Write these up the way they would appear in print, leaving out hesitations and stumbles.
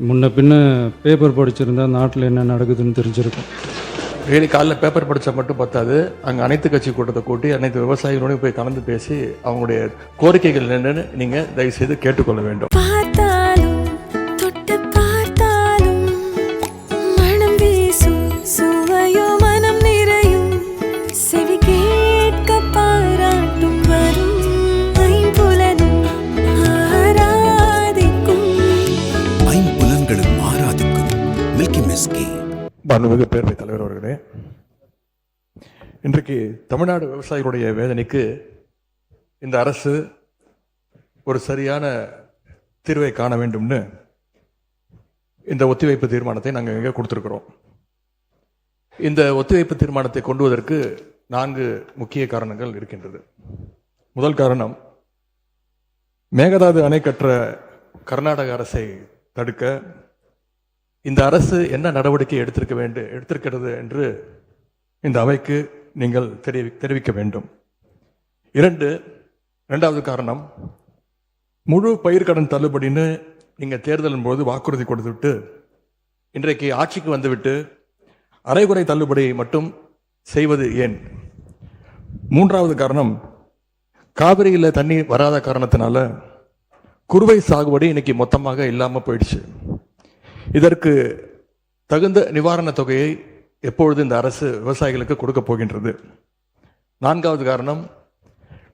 முன்ன பின்ன பேப்பர் படிச்சிருந்தா நாட்டில் என்ன நடக்குதுன்னு தெரிஞ்சிருக்கும். டெய்லி காலைல பேப்பர் படித்தா மட்டும் பத்தாது, அங்கே அனைத்து கட்சி கூட்டத்தை கூட்டி அனைத்து விவசாயிகளோடையும் போய் கலந்து பேசி அவங்களுடைய கோரிக்கைகள் என்னன்னு நீங்கள் தயவுசெய்து கேட்டுக்கொள்ள வேண்டும். மாண்புமிகு பேரவைத் தலைவர் அவர்களே, இன்றைக்கு தமிழ்நாடு விவசாயிகளுடைய வேதனைக்கு இந்த அரசு ஒரு சரியான தீர்வை காண வேண்டும்னு இந்த ஒத்திவைப்பு தீர்மானத்தை நாங்கள் இங்கே கொடுத்துருக்குறோம். இந்த ஒத்திவைப்பு தீர்மானத்தை கொண்டு வருவதற்கு 4 முக்கிய காரணங்கள் இருக்கின்றது. முதல் காரணம், மேகதாது அணை கட்டுற கர்நாடக அரசை தடுக்க இந்த அரசு என்ன நடவடிக்கை எடுத்திருக்கிறது என்று இந்த அவைக்கு நீங்கள் தெரிவிக்க வேண்டும். இரண்டாவது காரணம், முழு பயிர்க்கடன் தள்ளுபடின்னு நீங்கள் தேர்தலின் போது வாக்குறுதி கொடுத்துவிட்டு இன்றைக்கு ஆட்சிக்கு வந்துவிட்டு அரைகுறை தள்ளுபடி மட்டும் செய்வது ஏன்? மூன்றாவது காரணம், காவிரியில் தண்ணி வராத காரணத்தினால குறுவை சாகுபடி இன்னைக்கு மொத்தமாக இல்லாமல் போயிடுச்சு. இதற்கு தகுந்த நிவாரண தொகையை எப்பொழுது இந்த அரசு விவசாயிகளுக்கு கொடுக்க போகின்றது? நான்காவது காரணம்,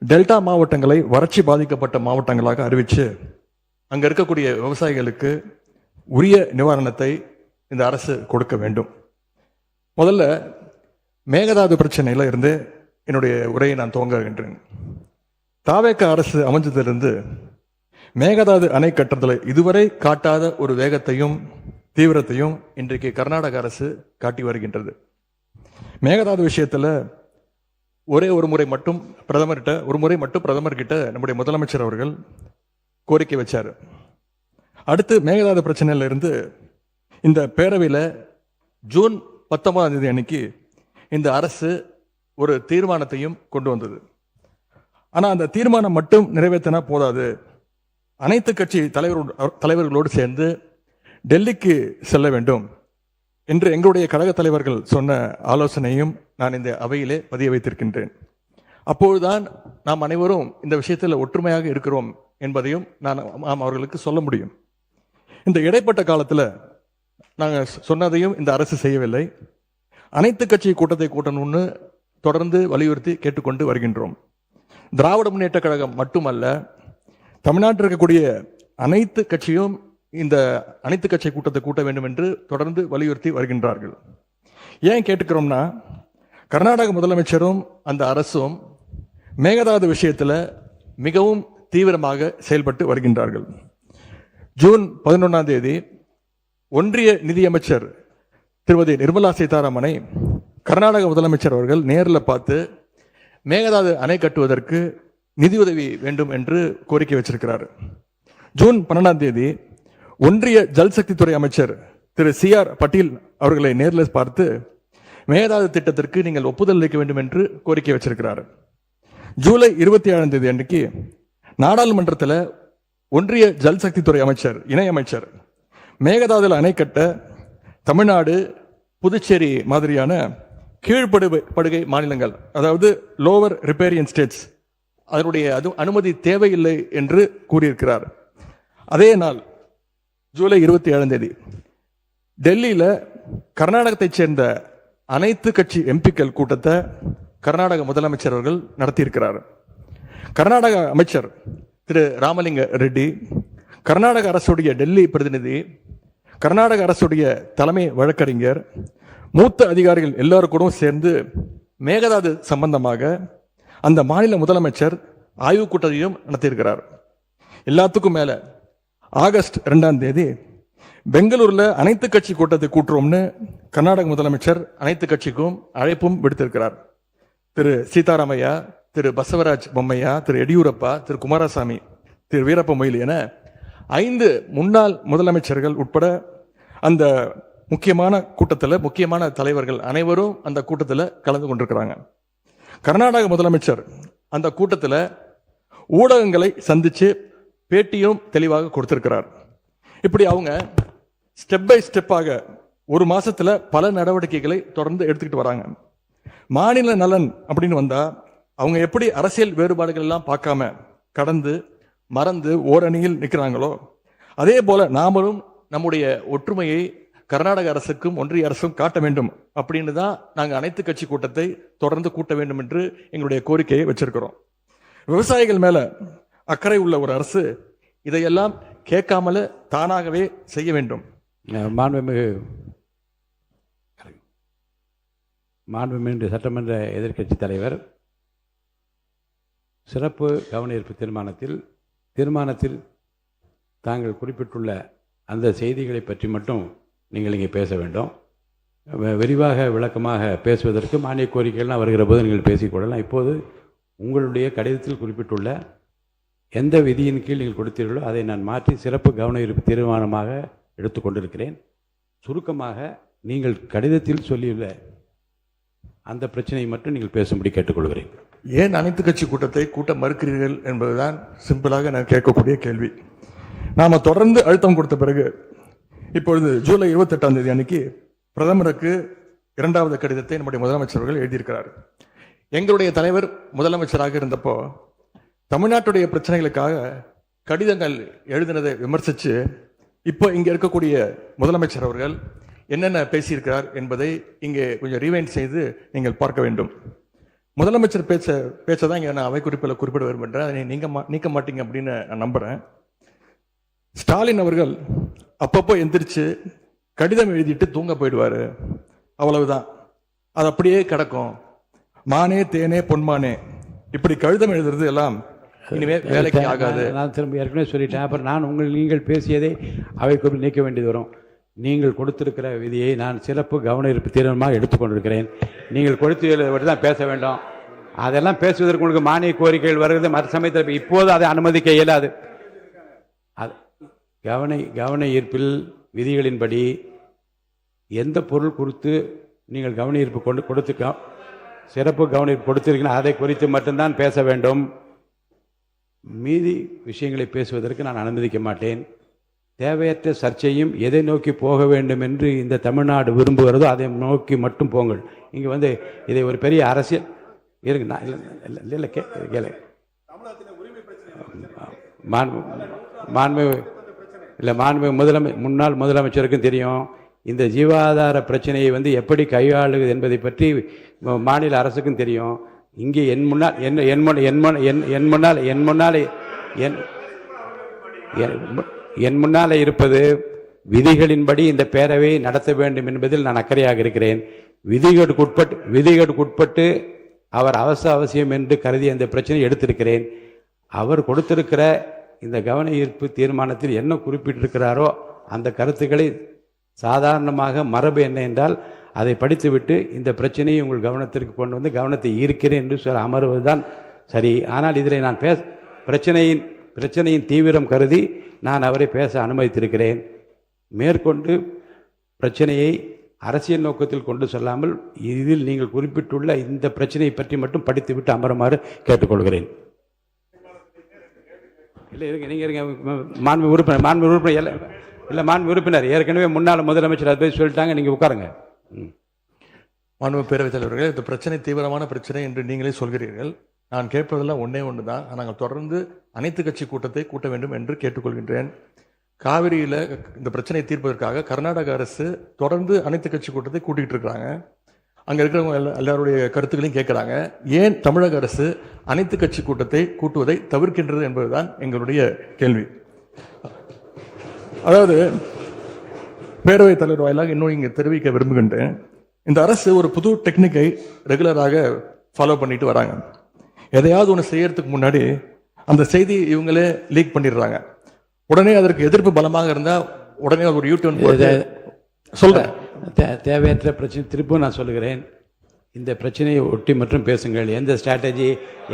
டெல்டா மாவட்டங்களை வறட்சி பாதிக்கப்பட்ட மாவட்டங்களாக அறிவித்து அங்கே இருக்கக்கூடிய விவசாயிகளுக்கு உரிய நிவாரணத்தை இந்த அரசு கொடுக்க வேண்டும். முதல்ல மேகதாது பிரச்சனையில் இருந்து என்னுடைய உரையை நான் துவங்குகின்றேன். தாவேக அரசு அமைஞ்சதிலிருந்து மேகதாது அணை கட்டுறதில் இதுவரை காட்டாத ஒரு வேகத்தையும் தீவிரத்தையும் இன்றைக்கு கர்நாடக அரசு காட்டி வருகின்றது. மேகதாது விஷயத்தில் ஒரு முறை மட்டும் பிரதமர்கிட்ட நம்முடைய முதலமைச்சர் அவர்கள் கோரிக்கை வச்சார். அடுத்து மேகதாது பிரச்சனையில இருந்து இந்த பேரவையில் ஜூன் 19 அன்னைக்கு இந்த அரசு ஒரு தீர்மானத்தையும் கொண்டு வந்தது. ஆனால் அந்த தீர்மானம் மட்டும் நிறைவேற்றினா போதாது, அனைத்து கட்சி தலைவர்களோடு சேர்ந்து டெல்லிக்கு செல்ல வேண்டும் என்று எங்களுடைய கழக தலைவர்கள் சொன்ன ஆலோசனையும் நான் இந்த அவையிலே பதிய வைத்திருக்கின்றேன். அப்பொழுதுதான் நாம் அனைவரும் இந்த விஷயத்தில் ஒற்றுமையாக இருக்கிறோம் என்பதையும் நாம் அவர்களுக்கு சொல்ல முடியும். இந்த இடைப்பட்ட காலத்தில் நாங்கள் சொன்னதையும் இந்த அரசு செய்யவில்லை. அனைத்து கட்சி கூட்டத்தை கூட்டணும்னு தொடர்ந்து வலியுறுத்தி கேட்டுக்கொண்டு வருகின்றோம். திராவிட முன்னேற்ற கழகம் மட்டுமல்ல, தமிழ்நாட்டில் இருக்கக்கூடிய அனைத்து கட்சியும் இந்த அனைத்து கட்சி கூட்டத்தை கூட்ட வேண்டும் என்று தொடர்ந்து வலியுறுத்தி வருகின்றார்கள். ஏன் கேட்டுக்கிறோம்னா, கர்நாடக முதலமைச்சரும் அந்த அரசும் மேகதாது விஷயத்தில் மிகவும் தீவிரமாக செயல்பட்டு வருகின்றார்கள். ஜூன் 11 ஒன்றிய நிதியமைச்சர் திருமதி நிர்மலா சீதாராமனை கர்நாடக முதலமைச்சர் அவர்கள் நேரில் பார்த்து மேகதாது அணை கட்டுவதற்கு நிதியுதவி வேண்டும் என்று கோரிக்கை வச்சிருக்கிறார். ஜூன் 12 ஒன்றிய ஜல்சக்தி துறை அமைச்சர் திரு CR பட்டீல் அவர்களை நேரில் பார்த்து மேகதாது திட்டத்திற்கு நீங்கள் ஒப்புதல் அளிக்க வேண்டும் என்று கோரிக்கை வச்சிருக்கிறார். ஜூலை 27 அன்னைக்கு நாடாளுமன்றத்தில் ஒன்றிய ஜல்சக்தி துறை அமைச்சர் இணையமைச்சர் மேகதாதுல அணை கட்ட தமிழ்நாடு, புதுச்சேரி மாதிரியான கீழ்ப்படுகை மாநிலங்கள், அதாவது லோவர் ரிப்பேரியன் ஸ்டேட்ஸ், அதனுடைய அனுமதி தேவையில்லை என்று கூறியிருக்கிறார். அதே நாள் ஜூலை 27 டெல்லியில் கர்நாடகத்தைச் சேர்ந்த அனைத்து கட்சி எம்பிக்கள் கூட்டத்தை கர்நாடக முதலமைச்சர் அவர்கள் நடத்தியிருக்கிறார். கர்நாடக அமைச்சர் திரு ராமலிங்க ரெட்டி, கர்நாடக அரசுடைய டெல்லி பிரதிநிதி, கர்நாடக அரசுடைய தலைமை வழக்கறிஞர், மூத்த அதிகாரிகள் எல்லாரும் கூட சேர்ந்து மேகதாது சம்பந்தமாக அந்த மாநில முதலமைச்சர் ஆய்வுக் கூட்டத்தையும் நடத்தியிருக்கிறார். எல்லாத்துக்கும் மேல ஆகஸ்ட் 2 பெங்களூர்ல அனைத்து கட்சி கூட்டத்தை கூட்டுறோம்னு கர்நாடக முதலமைச்சர் அனைத்து கட்சிக்கும் அழைப்பும் விடுத்திருக்கிறார். திரு சீதாராமையா, திரு பசவராஜ் பொம்மையா, திரு எடியூரப்பா, திரு குமாரசாமி, திரு வீரப்ப மொய்லி என 5 முன்னாள் முதலமைச்சர்கள் உட்பட அந்த முக்கியமான கூட்டத்தில் முக்கியமான தலைவர்கள் அனைவரும் அந்த கூட்டத்தில் கலந்து கொண்டிருக்கிறாங்க. கர்நாடக முதலமைச்சர் அந்த கூட்டத்தில் ஊடகங்களை சந்தித்து பேட்டியும் தெளிவாக கொடுத்திருக்கிறார். இப்படி அவங்க ஸ்டெப் பை ஸ்டெப்பாக ஒரு மாசத்துல பல நடவடிக்கைகளை தொடர்ந்து எடுத்துக்கிட்டு வராங்க. மாநில நலன் அப்படின்னு வந்தா அவங்க எப்படி அரசியல் வேறுபாடுகள் எல்லாம் பார்க்காம கடந்து மறந்து ஓரணியில் நிற்கிறாங்களோ அதே போல நாமளும் நம்முடைய ஒற்றுமையை கர்நாடக அரசுக்கும் ஒன்றிய அரசும் காட்ட வேண்டும் அப்படின்னு தான் நாங்கள் அனைத்து கட்சி கூட்டத்தை தொடர்ந்து கூட்ட வேண்டும் என்று எங்களுடைய கோரிக்கையை வச்சிருக்கிறோம். விவசாயிகள் மேல அக்கறை உள்ள ஒரு அரசு இதையெல்லாம் கேட்காமல தானாகவே செய்ய வேண்டும். மாண்புமிகு சட்டமன்ற எதிர்க்கட்சி தலைவர் சிறப்பு கவன ஈர்ப்பு தீர்மானத்தில் தாங்கள் குறிப்பிட்டுள்ள அந்த செய்திகளை பற்றி மட்டும் நீங்கள் இங்கே பேச வேண்டும். விரிவாக விளக்கமாக பேசுவதற்கு மானிய கோரிக்கைகள்லாம் வருகிற போது நீங்கள் பேசிக்கொள்ளலாம். இப்போது உங்களுடைய கடிதத்தில் குறிப்பிட்டுள்ள எந்த விதியின் கீழ் நீங்கள் கொடுத்தீர்களோ அதை நான் மாற்றி சிறப்பு கவன ஈர்ப்பு தீர்மானமாக எடுத்துக்கொண்டிருக்கிறேன். சுருக்கமாக நீங்கள் கடிதத்தில் சொல்லியுள்ள அந்த பிரச்சனையை மட்டும் நீங்கள் பேசும்படி கேட்டுக்கொள்கிறேன். ஏன் அனைத்து கட்சி கூட்டத்தை கூட்ட மறுக்கிறீர்கள் என்பதுதான் சிம்பிளாக நான் கேட்கக்கூடிய கேள்வி. நாம தொடர்ந்து அழுத்தம் கொடுத்த பிறகு இப்பொழுது ஜூலை 28ஆம் தேதி அன்னைக்கு பிரதமருக்கு 2வது கடிதத்தை நம்முடைய முதலமைச்சர்கள் எழுதியிருக்கிறார். எங்களுடைய தலைவர் முதலமைச்சராக இருந்தப்போ தமிழ்நாட்டுடைய பிரச்சனைகளுக்காக கடிதங்கள் எழுதினதை விமர்சித்து இப்போ இங்க இருக்கக்கூடிய முதலமைச்சர் அவர்கள் என்னென்ன பேசியிருக்கிறார் என்பதை இங்கே கொஞ்சம் ரீவைண்ட் செய்து நீங்கள் பார்க்க வேண்டும். முதலமைச்சர் பேச்சதான் இங்கே நான் அவை குறிப்பில் குறிப்பிட விரும்புகிறேன். அதை நீக்க மாட்டீங்க அப்படின்னு நான் நம்புறேன். ஸ்டாலின் அவர்கள் அப்பப்போ எந்திரிச்சு கடிதம் எழுதிட்டு தூங்க போயிடுவாரு, அவ்வளவுதான். அது அப்படியே கிடக்கும். மானே தேனே பொன்மானே இப்படி கடிதம் எழுதுறது எல்லாம் இனிமே வேலைக்கு ஆகாது. நான் திரும்ப ஏற்கனவே சொல்லிட்டேன். அப்புறம் நீங்கள் பேசியதை அவை குறிப்பில் நீக்க வேண்டியது வரும். நீங்கள் கொடுத்திருக்கிற விதியை நான் சிறப்பு கவன ஈர்ப்பு தீர்மானமாக எடுத்துக்கொண்டிருக்கிறேன். நீங்கள் கொடுத்து தான் பேச வேண்டும். அதெல்லாம் பேசுவதற்கு உங்களுக்கு மானிய கோரிக்கைகள் வருகிறது. மற்ற சமயத்தில் இப்போது அதை அனுமதிக்க இயலாது. கவன ஈர்ப்பில் விதிகளின்படி எந்த பொருள் குறித்து நீங்கள் கவன ஈர்ப்பு கொடுத்து சிறப்பு கவன ஈர்ப்பு கொடுத்திருக்கீங்க அதை குறித்து மட்டும்தான் பேச வேண்டும். மீதி விஷயங்களை பேசுவதற்கு நான் அனுமதிக்க மாட்டேன். தேவையற்ற சர்ச்சையும் எதை நோக்கி போக வேண்டும் என்று இந்த தமிழ்நாடு விரும்புகிறதோ அதை நோக்கி மட்டும் போங்கள். இங்கே இதை ஒரு பெரிய அரசியல் இருக்கு. இல்லை கேளு முன்னாள் முதலமைச்சருக்கும் தெரியும் இந்த ஜீவாதார பிரச்சனையை எப்படி கையாளுவது என்பதை பற்றி மாநில அரசுக்கும் தெரியும். இங்கே என் முன்னாலே இருப்பது விதிகளின்படி இந்த பேரவையை நடத்த வேண்டும் என்பதில் நான் அக்கறையாக இருக்கிறேன். விதிகளுக்குட்பட்டு அவர் அவசியம் என்று கருதி அந்த பிரச்சனையை எடுத்திருக்கிறேன். அவர் கொடுத்திருக்கிற இந்த கவன ஈர்ப்பு தீர்மானத்தில் என்ன குறிப்பிட்டிருக்கிறாரோ அந்த கருத்துக்களை சாதாரணமாக மரபு என்ன என்றால் அதை படித்துவிட்டு இந்த பிரச்சனையை உங்கள் கவனத்திற்கு கொண்டு வந்து கவனத்தை ஈர்க்கிறேன் என்று சொல்ல அமர்வதுதான் சரி. ஆனால் இதில் நான் பிரச்சனையின் தீவிரம் கருதி நான் அவரை பேச அனுமதித்திருக்கிறேன். மேற்கொண்டு பிரச்சனையை அரசியல் நோக்கத்தில் கொண்டு செல்லாமல் இதில் நீங்கள் குறிப்பிட்டுள்ள இந்த பிரச்சனையை பற்றி மட்டும் படித்துவிட்டு அமருமாறு கேட்டுக்கொள்கிறேன். இல்லை இருங்க, நீங்கள் இருங்க. மாண்பு உறுப்பினர் ஏற்கனவே முன்னாள் முதலமைச்சர் அதை சொல்லிட்டாங்க. நீங்கள் உட்காருங்க. மாண்பு பேரவைத் தலைவர்கள், இந்த பிரச்சனை தீவிரமான பிரச்சனை என்று நீங்களே சொல்கிறீர்கள். நான் கேட்பதெல்லாம் ஒன்று தான். நாங்கள் தொடர்ந்து அனைத்து கட்சி கூட்டத்தை கூட்ட வேண்டும் என்று கேட்டுக்கொள்கின்றேன். காவிரியில் இந்த பிரச்சனையை தீர்ப்பதற்காக கர்நாடக அரசு தொடர்ந்து அனைத்து கட்சி கூட்டத்தை கூட்டிகிட்டு இருக்கிறாங்க. அங்கே இருக்கிறவங்க எல்லாருடைய கருத்துக்களையும் கேட்குறாங்க. ஏன் தமிழக அரசு அனைத்து கட்சி கூட்டத்தை கூட்டுவதை தவிர்க்கின்றது என்பதுதான் எங்களுடைய கேள்வி. அதாவது பேரவைத் தலைவர் வாயிலாக இன்னும் இங்கே தெரிவிக்க விரும்புகின்றேன். இந்த அரசு ஒரு புது டெக்னிக்கை ரெகுலராக ஃபாலோ பண்ணிட்டு வராங்க. எதையாவது ஒன்று செய்யறதுக்கு முன்னாடி அந்த செய்தி இவங்களே லீக் பண்ணிடுறாங்க. உடனே அதற்கு எதிர்ப்பு பலமாக இருந்தால் உடனே ஒரு யூடியூன் சொல்றேன். தேவையற்ற பிரச்சனை திருப்பும் நான் சொல்லுகிறேன். இந்த பிரச்சனையை ஒட்டி மற்றும் பேசுங்கள். எந்த ஸ்ட்ராட்டஜி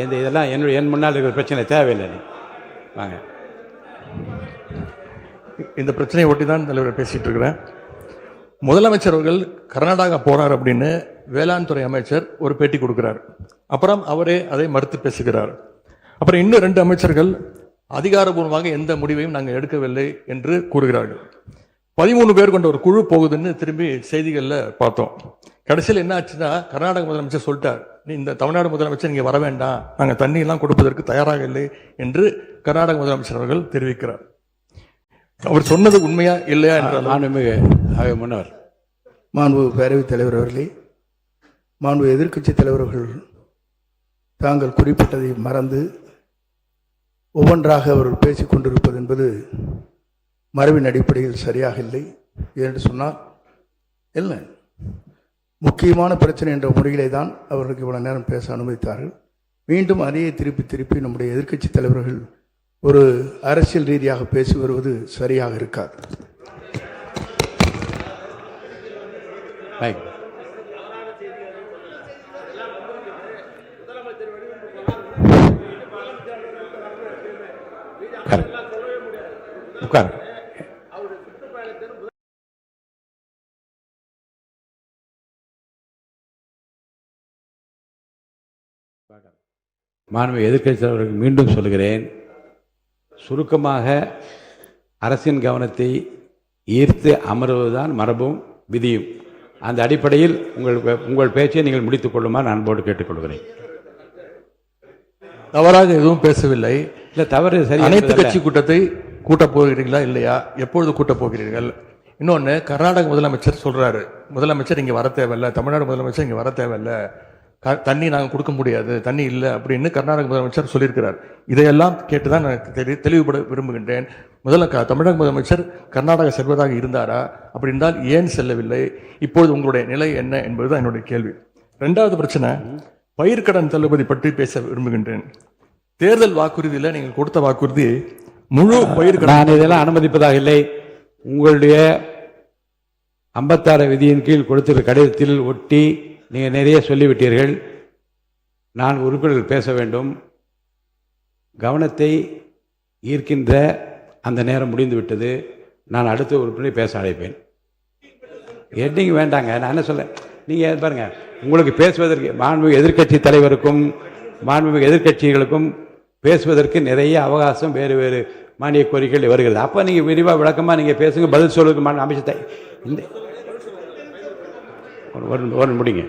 இதெல்லாம் என் முன்னால் இருக்கிற பிரச்சனை தேவையில்லை. வாங்க. இந்த பிரச்சனையை ஒட்டி தான் தலைவர் பேசிட்டு இருக்கிறேன். முதலமைச்சர் அவர்கள் கர்நாடகா போறார் அப்படின்னு வேளாண் துறை அமைச்சர் ஒரு பேட்டி கொடுக்கிறார். அப்புறம் அவரே அதை மறுத்து பேசுகிறார். அப்புறம் இன்னும் 2 அமைச்சர்கள் அதிகாரபூர்வமாக எந்த முடிவையும் நாங்கள் எடுக்கவில்லை என்று கூறுகிறார்கள். 13 பேர் கொண்ட ஒரு குழு போகுதுன்னு திரும்பி செய்திகள்ல பார்த்தோம். கடைசியில் என்ன ஆச்சுன்னா, கர்நாடக முதலமைச்சர் சொல்லிட்டார், நீ இந்த தமிழ்நாடு முதலமைச்சர் நீங்க வர வேண்டாம், நாங்க தண்ணி எல்லாம் கொடுப்பதற்கு தயாராக இல்லை என்று கர்நாடக முதலமைச்சர் அவர்கள் தெரிவிக்கிறார். அவர் சொன்னது உண்மையா இல்லையா என்ற முன்னவர் மாண்பு பேரவைத் தலைவர் அவர்களே, மாண்பு எதிர்க்கட்சி தலைவர்கள் தாங்கள் குறிப்பிட்டதை மறந்து ஒவ்வொன்றாக அவர்கள் பேசிக் கொண்டிருப்பது என்பது மரபின் அடிப்படையில் சரியாக இல்லை. என்று சொன்னால் இல்லை, முக்கியமான பிரச்சனை என்ற முறையிலே தான் அவர்களுக்கு இவ்வளவு நேரம் பேச அனுமதித்தார்கள். மீண்டும் அதையே திருப்பி நம்முடைய எதிர்க்கட்சி தலைவர்கள் ஒரு அரசியல் ரீதியாக பேசி வருவது சரியாக இருக்காது. உட்கார். மாண்பு எதிர்க்கட்சி தலைவருக்கு மீண்டும் சொல்கிறேன், சுருக்கமாக அரசின் கவனத்தை ஈர்த்து அமர்வதுதான் மரபும் விதியும். அந்த அடிப்படையில் உங்கள் பேச்சை நீங்கள் முடித்துக் கொள்ளுமாறு அன்போடு கேட்டுக்கொள்கிறேன். தவறாக எதுவும் பேசவில்லை. இல்ல, தவறு சரி. அனைத்து கட்சி கூட்டத்தை கூட்டப் போகிறீர்களா இல்லையா, எப்பொழுது கூட்டப் போகிறீர்கள்? இன்னொன்னு, கர்நாடக முதலமைச்சர் சொல்றாரு, முதலமைச்சர் இங்க வர தேவையில்லை, தமிழ்நாடு முதலமைச்சர் இங்க வர தேவையில்லை, தண்ணி நாங்கள் கொடுக்க முடியாது, தண்ணி இல்லை அப்படின்னு கர்நாடக முதலமைச்சர் சொல்லியிருக்கிறார். இதையெல்லாம் கேட்டுதான் நான் தெளிவுபட விரும்புகின்றேன். முதல்ல தமிழக முதலமைச்சர் கர்நாடகா செல்வதாக இருந்தாரா? அப்படி இருந்தால் ஏன் செல்லவில்லை? இப்பொழுது உங்களுடைய நிலை என்ன என்பதுதான் என்னுடைய கேள்வி. இரண்டாவது பிரச்சனை, பயிர்க்கடன் தள்ளுபடி பற்றி பேச விரும்புகின்றேன். தேர்தல் வாக்குறுதியில் நீங்கள் கொடுத்த வாக்குறுதி முழு பயிர்க்கடன். நான் இதெல்லாம் அனுமதிப்பதாக இல்லை. உங்களுடைய 56 விதியின் கீழ் கொடுத்திருக்கிற கடிதத்தில் ஒட்டி நீங்கள் நிறைய சொல்லிவிட்டீர்கள். நான் உறுப்பினர்கள் பேச வேண்டும். கவனத்தை ஈர்க்கின்ற அந்த நேரம் முடிந்து விட்டது. நான் அடுத்த உறுப்பினரை பேச அழைப்பேன். எட்டிங்க வேண்டாங்க, நான் என்ன சொல்ல, நீங்கள் பாருங்க, உங்களுக்கு பேசுவதற்கு மாண்புமிகு எதிர்க்கட்சி தலைவருக்கும் மாண்புமிகு எதிர்க்கட்சிகளுக்கும் பேசுவதற்கு நிறைய அவகாசம் வேறு வேறு மானிய கோரிக்கைகள் வருகிறது. அப்போ நீங்கள் விரிவாக விளக்கமாக நீங்கள் பேசுங்க, பதில் சொல்வதற்கு அமைச்சத்தை இந்த ஒரு முடிங்க.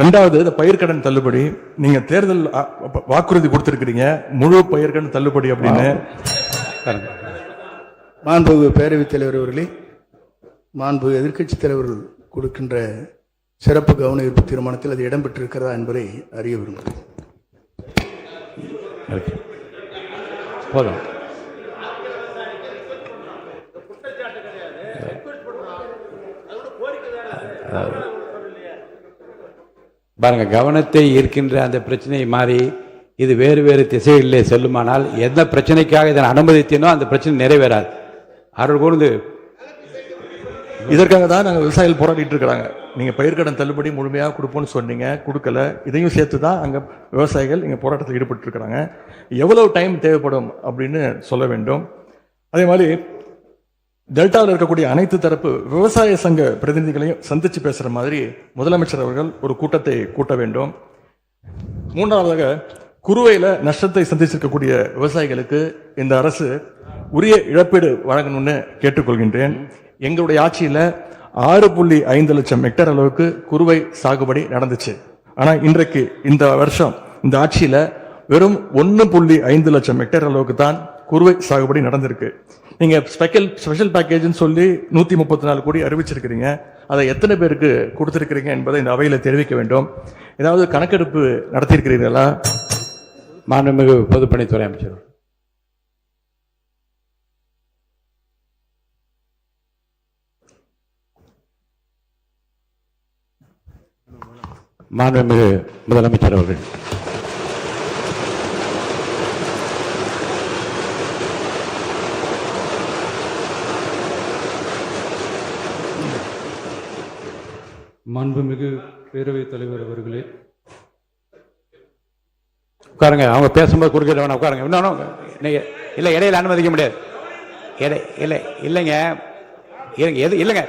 ரெண்டாவது, இந்த பயிர்க்கடன் தள்ளுபடி நீங்க தேர்தல் வாக்குறுதி கொடுத்திருக்கிறீங்க, முழு பயிர்க்கடன் தள்ளுபடி அப்படின்னு. மாண்பு பேரவைத் தலைவர் அவர்களே, மாண்பு எதிர்க்கட்சி தலைவர்கள் கொடுக்கின்ற சிறப்பு கவன ஈர்ப்பு தீர்மானத்தில் அது இடம்பெற்றிருக்கிறதா என்பதை அறிய விரும்புகிறேன். போதும். பாருங்க, கவனத்தை ஈர்க்கின்ற அந்த பிரச்சனை மாறி இது வேறு வேறு திசைகளிலே செல்லுமானால் எந்த பிரச்சனைக்காக இதை அனுமதித்தேனோ அந்த பிரச்சனை நிறைவேறாது. அருள் கூர்ந்து இதற்காக தான் நாங்கள் விவசாயிகள் போராடிட்டு இருக்கிறாங்க. நீங்க பயிர்க்கடன் தள்ளுபடி முழுமையாக கொடுப்போம்னு சொன்னீங்க, கொடுக்கல. இதையும் சேர்த்து தான் அங்க விவசாயிகள் இங்க போராட்டத்தில் ஈடுபட்டு இருக்கிறாங்க. எவ்வளவு டைம் தேவைப்படும் அப்படின்னு சொல்ல வேண்டும். அதே மாதிரி டெல்டாவில் இருக்கக்கூடிய அனைத்து தரப்பு விவசாய சங்க பிரதிநிதிகளையும் சந்திச்சு பேசுற மாதிரி முதலமைச்சர் அவர்கள் ஒரு கூட்டத்தை கூட்ட வேண்டும். மூன்றாவதாக, குறுவையில நஷ்டத்தை சந்திச்சிருக்கக்கூடிய விவசாயிகளுக்கு இந்த அரசு உரிய இழப்பீடு வழங்கணும்னு கேட்டுக்கொள்கின்றேன். எங்களுடைய ஆட்சியில 6.5 லட்சம் ஹெக்டேர் அளவுக்கு குறுவை சாகுபடி நடந்துச்சு. ஆனா இன்றைக்கு இந்த வருஷம் இந்த ஆட்சியில வெறும் 1.5 லட்சம் ஹெக்டேர் அளவுக்கு தான் குறுவை சாகுபடி நடந்திருக்கு. நீங்க ஸ்பெஷல் பேக்கேஜ்னு சொல்லி 134 கோடி அறிவிச்சிருக்கிறீங்க. அதை எத்தனை பேருக்கு கொடுத்திருக்கிறீங்க என்பதை இந்த அவையில தெரிவிக்க வேண்டும். ஏதாவது கணக்கெடுப்பு நடத்தியிருக்கிறீர்களா? மாண்புமிகு பொதுப்பணித்துறை அமைச்சர். மாண்புமிகு முதலமைச்சர் அவர்கள். மாண்புமிகு பேரவைத் தலைவர் அவர்களே, உட்காருங்க. அவங்க பேசும்போது குறுக்கிட வேணாம், உட்காருங்க. இன்னொன்று நீங்கள் இல்லை, இடையில அனுமதிக்க முடியாது. இல்லை இல்லைங்க, இல்லைங்க,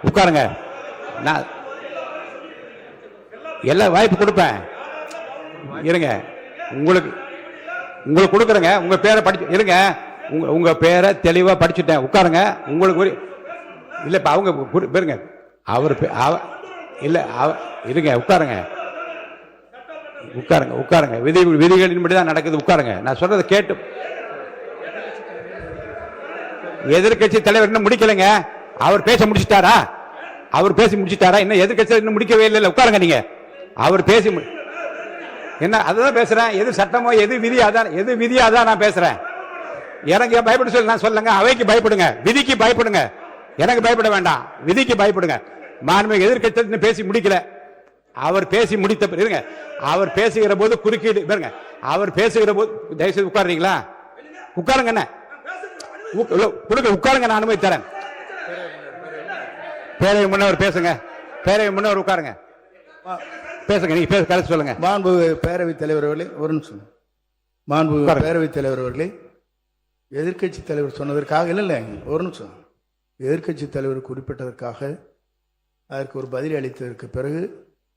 உட்காருங்க. நான் எல்லா வாய்ப்பு கொடுப்பேன், இருங்க. உங்களுக்கு கொடுக்குறேங்க. உங்கள் பேரை படிச்சு இருங்க. உங்கள் பேரை தெளிவாக படிச்சுட்டேன். உட்காருங்க. உங்களுக்கு இல்லை இப்போ அவங்க பாருங்க அவர் இல்லை இருங்க உட்காருங்க உட்காருங்க உட்காருங்க விதிகளின்படி தான் நடக்குது. உட்காருங்க, நான் சொல்றதை கேட்டு. எதிர்கட்சி தலைவர் இன்னும் முடிக்கலைங்க. அவர் பேச முடிச்சிட்டாரா? அவர் பேசி முடிச்சிட்டாரா? இன்னும் எதிர்கட்சி இன்னும் முடிக்கவே இல்லை. உட்காருங்க நீங்க. அவர் பேசி என்ன அதுதான் பேசுறேன். எது சட்டமோ எது விதி அதான் நான் பேசுறேன். எனக்கு பயப்பட சொல்லி நான் சொல்லுங்க. அவைக்கு பயப்படுங்க, விதிக்கு பயப்படுங்க. எனக்கு பயப்பட வேண்டாம், விதிக்கு பயப்படுங்க. மாண்புமிகு எதிர்கட்சி பேசி முடிக்கல. அவர் பேசி முடித்த இருங்க. அவர் பேசுகிற போது குறுக்கீடு பாருங்க. அவர் பேசுகிற போது தயவுசெய்து உட்காருறீங்களா? உட்காருங்க. என்ன உட்காருங்க, நான் அனுமதி தரேன். பேரவை முன்னவர் பேசுங்க. பேரவை முன்னவர் உட்காருங்க, பேசுங்க. நீங்க பேச கருத்து சொல்லுங்க. மாண்பு பேரவைத் தலைவர் அவர்களே, ஒரு நிமிஷம். மாண்பு பேரவைத் தலைவர் அவர்களே, எதிர்க்கட்சி தலைவர் சொன்னதற்காக இல்லை, ஒரு நிமிஷம். எதிர்க்கட்சி தலைவர் குறிப்பிட்டதற்காக அதற்கு ஒரு பதில் அளித்ததற்கு பிறகு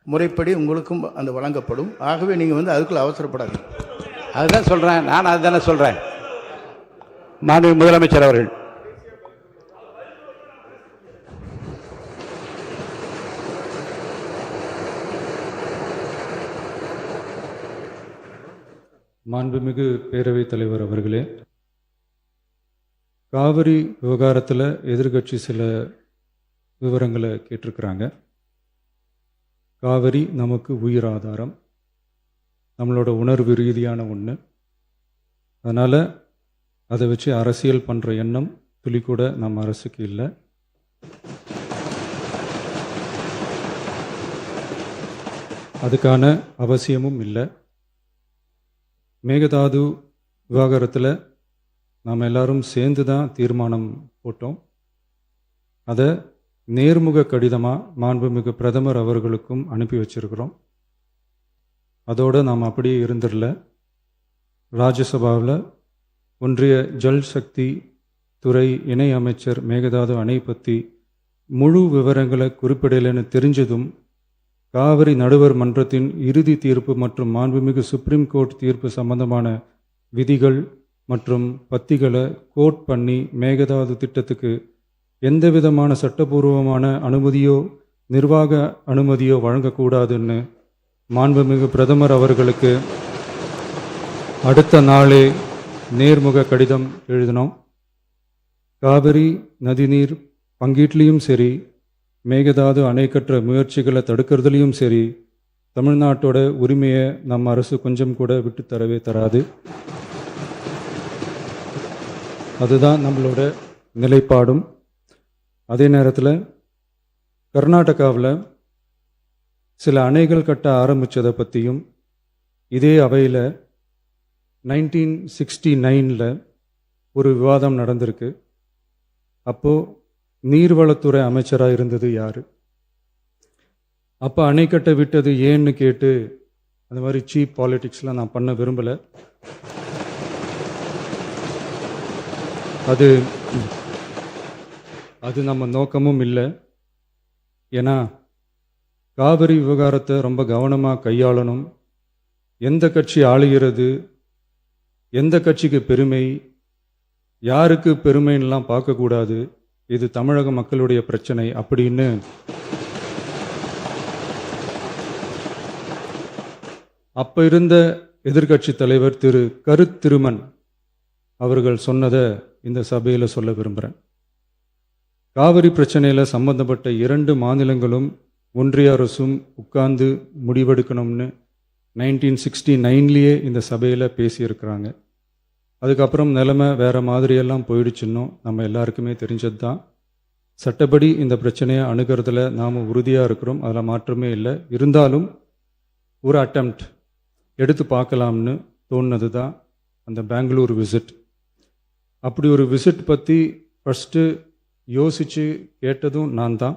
முறைப்படி உங்களுக்கும் அந்த வழங்கப்படும். ஆகவே நீங்கள் அதுக்குள்ள அவசரப்படாது. அதுதான் சொல்றேன், நான் அதுதானே சொல்றேன். மாண்புமிகு முதலமைச்சர் அவர்கள். மாண்புமிகு பேரவைத் தலைவர் அவர்களே, காவிரி விவகாரத்தில் எதிர்கட்சி சில விவரங்களை கேட்டிருக்கிறாங்க. காவிரி நமக்கு உயிர் ஆதாரம், நம்மளோட உணர்வு ரீதியான ஒன்று. அதனால் அதை வச்சு அரசியல் பண்ணுற எண்ணம் துளி கூட நம்ம அரசுக்கு இல்லை. அதுக்கான அவசியமும் இல்லை. மேகதாது விவகாரத்தில் நாம் எல்லாரும் சேர்ந்து தான் தீர்மானம் போட்டோம். அதை நேர்முக கடிதமாக மாண்புமிகு பிரதமர் அவர்களுக்கும் அனுப்பி வச்சிருக்கிறோம். அதோடு நாம் அப்படியே இருந்துடல. ராஜ்யசபாவில் ஒன்றிய ஜல் சக்தி துறை இணை அமைச்சர் மேகதாது அணை பற்றி முழு விவரங்களை குறிப்பிடலைன்னு தெரிஞ்சதும் காவிரி நடுவர் மன்றத்தின் இறுதி தீர்ப்பு மற்றும் மாண்புமிகு சுப்ரீம் கோர்ட் தீர்ப்பு சம்பந்தமான விதிகள் மற்றும் பத்திகளை கோட் பண்ணி மேகதாது திட்டத்துக்கு எந்த விதமான சட்டபூர்வமான அனுமதியோ நிர்வாக அனுமதியோ வழங்கக்கூடாதுன்னு மாண்புமிகு பிரதமர் அவர்களுக்கு அடுத்த நாளே நேர்முக கடிதம் எழுதினோம். காவிரி நதிநீர் பங்கீட்லேயும் சரி, மேகதாது அணை கட்டுற முயற்சிகளை தடுக்கிறதுலையும் சரி, தமிழ்நாட்டோட உரிமையை நம்ம அரசு கொஞ்சம் கூட விட்டு தரவே தராது. அதுதான் நம்மளோட நிலைப்பாடும். அதே நேரத்தில் கர்நாடகாவில் சில அணைகள் கட்ட ஆரம்பித்ததை பற்றியும் இதே அவையில் 1969 ஒரு விவாதம் நடந்திருக்கு. அப்போது நீர்வளத்துறை அமைச்சராக இருந்தது யார்? அப்போ அணை கட்ட விட்டது ஏன்னு கேட்டு அந்த மாதிரி சீப் பாலிட்டிக்ஸ்லாம் நான் பண்ண விரும்பலை. அது நம்ம நோக்கமும் இல்லை. ஏன்னா காவிரி விவகாரத்தை ரொம்ப கவனமாக கையாளணும். எந்த கட்சி ஆளுகிறது, எந்த கட்சிக்கு பெருமை, யாருக்கு பெருமைன்னெலாம் பார்க்கக்கூடாது. இது தமிழக மக்களுடைய பிரச்சனை அப்படின்னு அப்போ இருந்த எதிர்க்கட்சி தலைவர் திரு கருத்திருமன் அவர்கள் சொன்னதை இந்த சபையில் சொல்ல விரும்புகிறேன். காவிரி பிரச்சனையில் சம்பந்தப்பட்ட 2 மாநிலங்களும் ஒன்றிய அரசும் உட்கார்ந்து முடிவெடுக்கணும்னு 1969 இந்த சபையில் பேசியிருக்கிறாங்க. அதுக்கப்புறம் நிலைமை வேறு மாதிரியெல்லாம் போயிடுச்சுன்னும் நம்ம எல்லாருக்குமே தெரிஞ்சது தான். சட்டப்படி இந்த பிரச்சனையை அணுகிறதுல நாம் உறுதியாக இருக்கிறோம், அதில் மாற்றமே இல்லை. இருந்தாலும் ஒரு அட்டெம்ப்ட் எடுத்து பார்க்கலாம்னு தோணுனது தான் அந்த பெங்களூர் விசிட். அப்படி ஒரு விசிட் பற்றி ஃபஸ்ட்டு யோசித்து கேட்டதும் நான் தான்.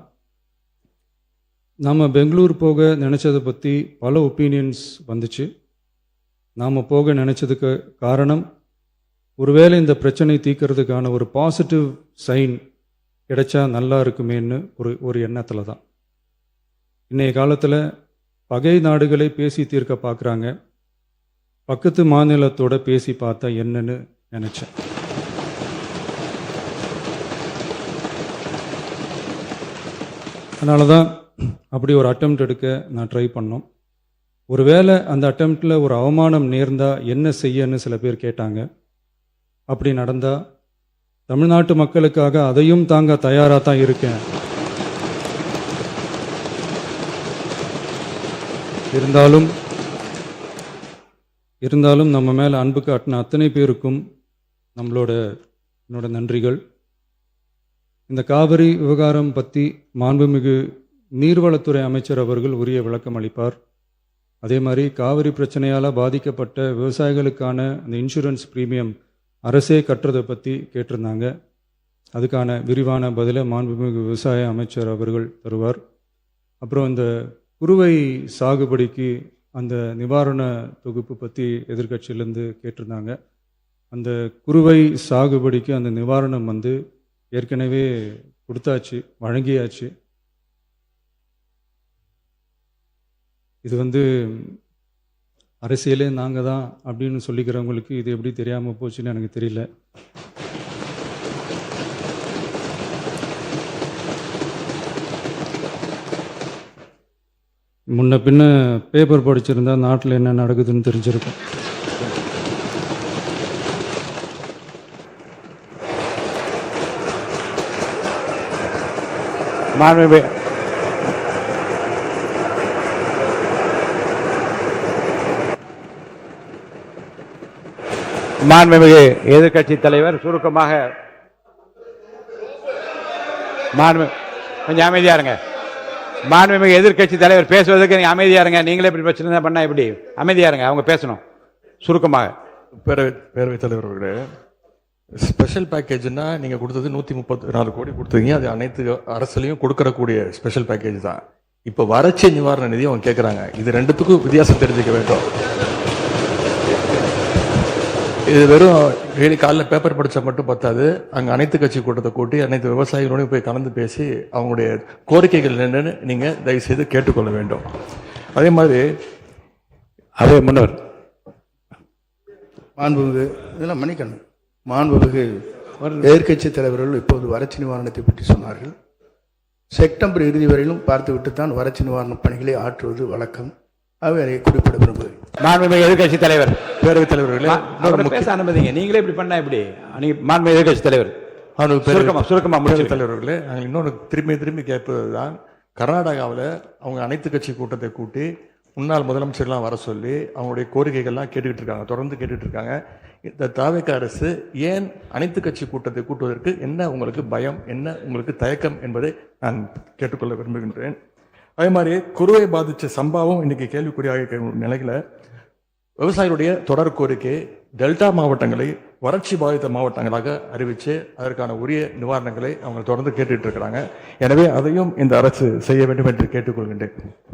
நாம் பெங்களூர் போக நினச்சதை பற்றி பல ஒப்பீனியன்ஸ் வந்துச்சு. நாம் போக நினச்சதுக்கு காரணம், ஒருவேளை இந்த பிரச்சனை தீர்க்கறதுக்கான ஒரு பாசிட்டிவ் சைன் கிடைச்சா நல்லா இருக்குமேன்னு ஒரு எண்ணத்தில் தான். இன்றைய காலத்தில் பகை நாடுகளை பேசி தீர்க்க பார்க்குறாங்க, பக்கத்து மாநிலத்தோட பேசி பார்த்தா என்னன்னு நினச்சேன். அதனால தான் அப்படி ஒரு அட்டெம்ப்ட் எடுக்க நான் ட்ரை பண்ணோம். ஒருவேளை அந்த அட்டெம்ப்டில் ஒரு அவமானம் நேர்ந்தால் என்ன செய்யன்னு சில பேர் கேட்டாங்க. அப்படி நடந்தால் தமிழ்நாட்டு மக்களுக்காக அதையும் தாங்க தயாராக தான் இருக்கேன். இருந்தாலும் நம்ம மேலே அன்பு காட்டின அத்தனை பேருக்கும் என்னோட நன்றிகள். இந்த காவிரி விவகாரம் பற்றி மாண்புமிகு நீர்வளத்துறை அமைச்சர் அவர்கள் உரிய விளக்கம் அளிப்பார். அதே மாதிரி காவிரி பிரச்சனையால் பாதிக்கப்பட்ட விவசாயிகளுக்கான அந்த இன்சூரன்ஸ் ப்ரீமியம் அரசே கட்டுறதை பற்றி கேட்டிருந்தாங்க. அதுக்கான விரிவான பதிலை மாண்புமிகு விவசாய அமைச்சர் அவர்கள் தருவார். அப்புறம் இந்த குறுவை சாகுபடிக்கு அந்த நிவாரண தொகுப்பு பற்றி எதிர்க்கட்சியிலேருந்து கேட்டிருந்தாங்க. அந்த குறுவை சாகுபடிக்கு அந்த நிவாரணம் ஏற்கனவே கொடுத்தாச்சு, வழங்கியாச்சு. இது அரசியலே நாங்கள் தான் அப்படின்னு சொல்லிக்கிறவங்களுக்கு இது எப்படி தெரியாமல் போச்சுன்னு எனக்கு தெரியல. முன்ன பின்ன பேப்பர் படிச்சிருந்தா நாட்டில் என்ன நடக்குதுன்னு தெரிஞ்சிருக்கும். மாண்புமிகு எதிர்க்கட்சி தலைவர் சுருக்கமாக கொஞ்சம் அமைதியா இருங்க. மாண்புமிகு எதிர்க்கட்சி தலைவர் பேசுவதற்கு நீங்க அமைதியா இருங்க. நீங்களே இப்படி பிரச்சனை பண்ணா எப்படி? அமைதியா இருங்க, அவங்க பேசணும் சுருக்கமாக. பேரவைத் தலைவர் அவர்களே, ஸ்பெஷல் பேக்கேஜ்னா நீங்க கொடுத்தது 134 கோடி கொடுத்தீங்க. அது அனைத்து அரசுலையும் கொடுக்கறக்கூடிய ஸ்பெஷல் பேக்கேஜ் தான். இப்போ வறட்சி நிவாரண நிதி அவங்க கேட்குறாங்க. இது ரெண்டுத்துக்கும் வித்தியாசம் தெரிஞ்சுக்க வேண்டும். இது வெறும் டெய்லி காலைல பேப்பர் படித்தா மட்டும் பத்தாது. அங்கே அனைத்து கட்சி கூட்டத்தை கூட்டி அனைத்து விவசாயிகளோடையும் போய் கலந்து பேசி அவங்களுடைய கோரிக்கைகள் என்னன்னு நீங்கள் தயவுசெய்து கேட்டுக்கொள்ள வேண்டும். அதே மாதிரி முன்னவர் மாண்புமிகு இதெல்லாம் மன்னிக்கணும். மாண்புமிகு எதிர்க்கட்சி தலைவர்கள் இப்போது வறட்சி நிவாரணத்தை பற்றி சொன்னார்கள். செப்டம்பர் இறுதி வரையிலும் பார்த்துவிட்டு தான் வறட்சி நிவாரண பணிகளை ஆற்றுவது வழக்கம். அவை அதை குறிப்பிட விரும்புகிறேன். மாண்புமிகு எதிர்க்கட்சி தலைவர், பேரவைத் தலைவர்களே, பேச அனுமதிங்க. நீங்களே இப்படி பண்ணா எப்படி? மாண்புமிகு எதிர்க்கட்சி தலைவர் சுருக்கமா முடிச்சு. தலைவர்களே, நாங்கள் இன்னொன்று திரும்பி கேட்பதுதான், கர்நாடகாவில் அவங்க அனைத்து கட்சி கூட்டத்தை கூட்டி முன்னாள் முதலமைச்சர்லாம் வர சொல்லி அவங்களுடைய கோரிக்கைகள்லாம் கேட்டுக்கிட்டு இருக்காங்க, தொடர்ந்து கேட்டுட்டு இருக்காங்க. இந்த தாவேக அரசு ஏன் அனைத்து கட்சி கூட்டத்தை கூட்டுவதற்கு என்ன உங்களுக்கு பயம், என்ன உங்களுக்கு தயக்கம் என்பதை நான் கேட்டுக்கொள்ள விரும்புகின்றேன். அதே மாதிரி குறுவை பாதித்த சம்பவம் இன்னைக்கு கேள்விக்குறியாக நிலையில விவசாயிகளுடைய தொடர் கோரிக்கை டெல்டா மாவட்டங்களை வறட்சி பாதித்த மாவட்டங்களாக அறிவித்து அதற்கான உரிய நிவாரணங்களை அவங்க தொடர்ந்து கேட்டுட்டு இருக்கிறாங்க. எனவே அதையும் இந்த அரசு செய்ய வேண்டும் என்று கேட்டுக்கொள்கின்றேன்.